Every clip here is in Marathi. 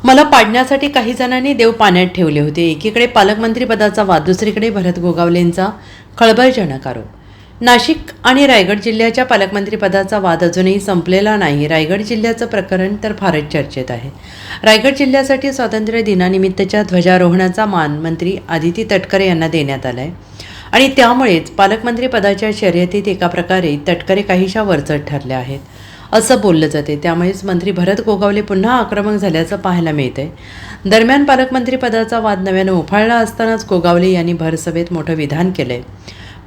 मला पाडण्यासाठी काही जणांनी देव पाण्यात ठेवले होते। एकीकडे पालकमंत्री पदाचा वाद, दुसरीकडे भरत गोगावलेंचा खळबळजनक आरोप। नाशिक आणि रायगड जिल्ह्याच्या पालकमंत्री पदाचा वाद अजूनही संपलेला नाही। रायगड जिल्ह्याचं प्रकरण तर फारच चर्चेत आहे। रायगड जिल्ह्यासाठी स्वातंत्र्य दिनानिमित्तच्या ध्वजारोहणाचा मान मंत्री आदिती तटकरे यांना देण्यात आला आहे आणि त्यामुळेच पालकमंत्री पदाच्या शर्यतीत एका प्रकारे तटकरे काहीशा वरचढ ठरले आहेत असं बोललं जाते। त्यामुळेच मंत्री भरत गोगावले पुन्हा आक्रमक झाल्याचं पाहायला मिळतंय। दरम्यान पालकमंत्री पदाचा वाद नव्यानं उफाळला असतानाच गोगावले यांनी भरसभेत मोठं विधान केलंय।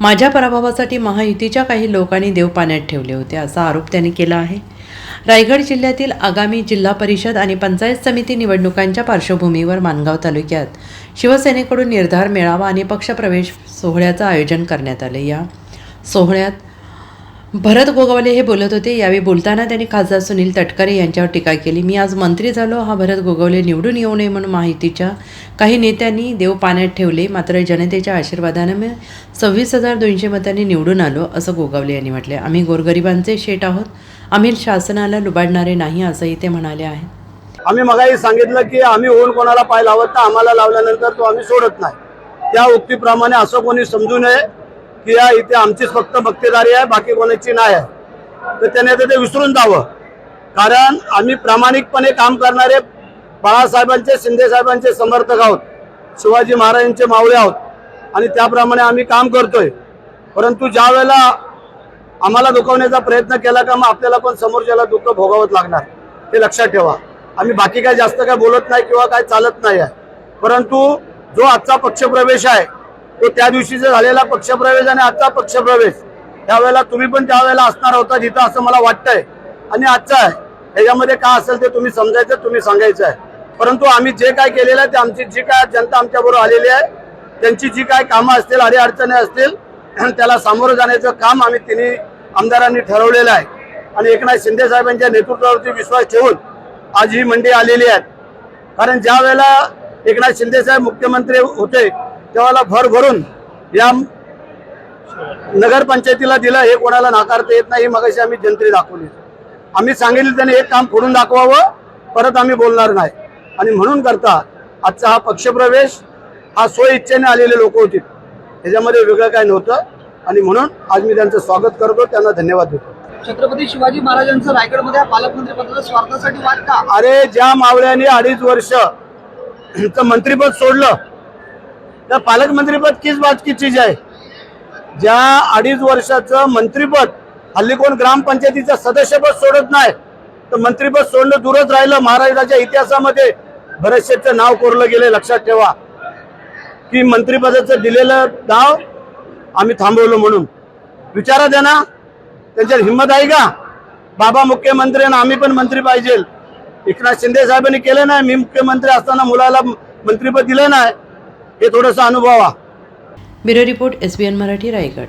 माझ्या पराभवासाठी महायुतीच्या काही लोकांनी देव पाण्यात ठेवले होते असा आरोप त्यांनी केला आहे। रायगड जिल्ह्यातील आगामी जिल्हा परिषद आणि पंचायत समिती निवडणुकांच्या पार्श्वभूमीवर माणगाव तालुक्यात शिवसेनेकडून निर्धार मेळावा आणि पक्षप्रवेश सोहळ्याचं आयोजन करण्यात आले। या सोहळ्यात भरत गोगावले हे बोलत होते। यावेळी बोलताना त्यांनी खासदार सुनील तटकरे यांच्यावर टीका केली। मी आज मंत्री झालो, हा भरत गोगावले निवडून येऊ नये म्हणून महायुतीच्या काही नेत्यांनी देव पाण्यात ठेवले, मात्र जनतेच्या आशीर्वादाने मी 26,200 मतांनी निवडून आलो असं गोगावले यांनी म्हटले। आम्ही गोरगरिबांचे शेठ आहोत, आम्ही शासनाला लुबाडणारे नाही असंही ते म्हणाले आहेत। आम्ही मगाही सांगितलं की आम्ही होऊन कोणाला पाय लावत तर आम्हाला लावल्यानंतर तो आम्ही सोडत नाही। त्या उक्तीप्रमाणे असं कोणी समजू नये की या इथे आमचीच फक्त मक्तेदारी आहे, बाकी कोणाची नाही आहे। तर त्याने ते विसरून जावं, कारण आम्ही प्रामाणिकपणे काम करणारे बाळासाहेबांचे, शिंदे साहेबांचे समर्थक आहोत, शिवाजी महाराजांचे मावळे आहोत आणि त्याप्रमाणे आम्ही काम करतोय। परंतु ज्या वेळेला आम्हाला दुखवण्याचा प्रयत्न केला का मग आपल्याला पण समोरच्याला दुःख भोगावंच लागणार, हे लक्षात ठेवा। आम्ही बाकी काय जास्त काय बोलत नाही किंवा काय चालत नाही आहे, परंतु जो आजचा पक्षप्रवेश आहे तो त्या दिवशीचा झालेला पक्षप्रवेश आणि आजचा पक्षप्रवेश त्यावेळेला तुम्ही पण त्यावेळेला असणार होता जिथं, असं मला वाटतंय। आणि आजचा आहे याच्यामध्ये काय असेल ते तुम्ही समजायचं, तुम्ही सांगायचं आहे। परंतु आम्ही जे काय केलेलं आहे ते आमची जी काय जनता आमच्याबरोबर आलेली आहे त्यांची जी काय कामं असतील, अडीअडचणी असतील, त्याला सामोरं जाण्याचं काम आम्ही तिन्ही आमदारांनी ठरवलेलं आहे। आणि एकनाथ शिंदे साहेबांच्या नेतृत्वावरती विश्वास ठेवून आज ही मंडळी आलेली आहेत। कारण ज्या वेळेला एकनाथ शिंदे साहेब मुख्यमंत्री होते त्यावेळेला भर भरून या नगरपंचायतीला दिलं, हे कोणाला नाकारता येत नाही। मगाशी आम्ही जनतेला दाखवली, आम्ही सांगितलं त्याने एक काम फोडून दाखवावं, परत आम्ही बोलणार नाही। आणि म्हणून करता आजचा हा पक्षप्रवेश हा स्वइच्छेने आलेले लोक होते, त्याच्यामध्ये वेगळं काय नव्हतं। आणि म्हणून आज मी त्यांचं स्वागत करतो, त्यांना धन्यवाद देतो। छत्रपती शिवाजी महाराजांचं रायगडमध्ये पालकमंत्री पदाच्या स्वार्थासाठी वाद का? अरे ज्या मावळ्याने 2.5 वर्ष मंत्रिपद सोडलं तर पालकमंत्रीपद किस बात की चीज आहे। ज्या 2.5 वर्षाचं मंत्रिपद, हल्ली कोण ग्रामपंचायतीचं सदस्यपद सोडत नाही, तर मंत्रिपद सोडणं दूरच राहिलं। महाराष्ट्राच्या इतिहासामध्ये बरेचसेचं नाव कोरलं गेले। लक्षात ठेवा की मंत्रिपदाचं दिलेलं नाव आम्ही थांबवलं म्हणून विचारा द्या ना, त्यांच्यात हिंमत आहे का? बाबा मुख्यमंत्री आणि आम्ही पण मंत्री पाहिजे। एकनाथ शिंदे साहेबांनी केलं नाही, मी मुख्यमंत्री असताना मुलाला मंत्रिपद दिलं नाही, हे थोडंसं अनुभवा। Bureau report, SBN Marathi, Raigad.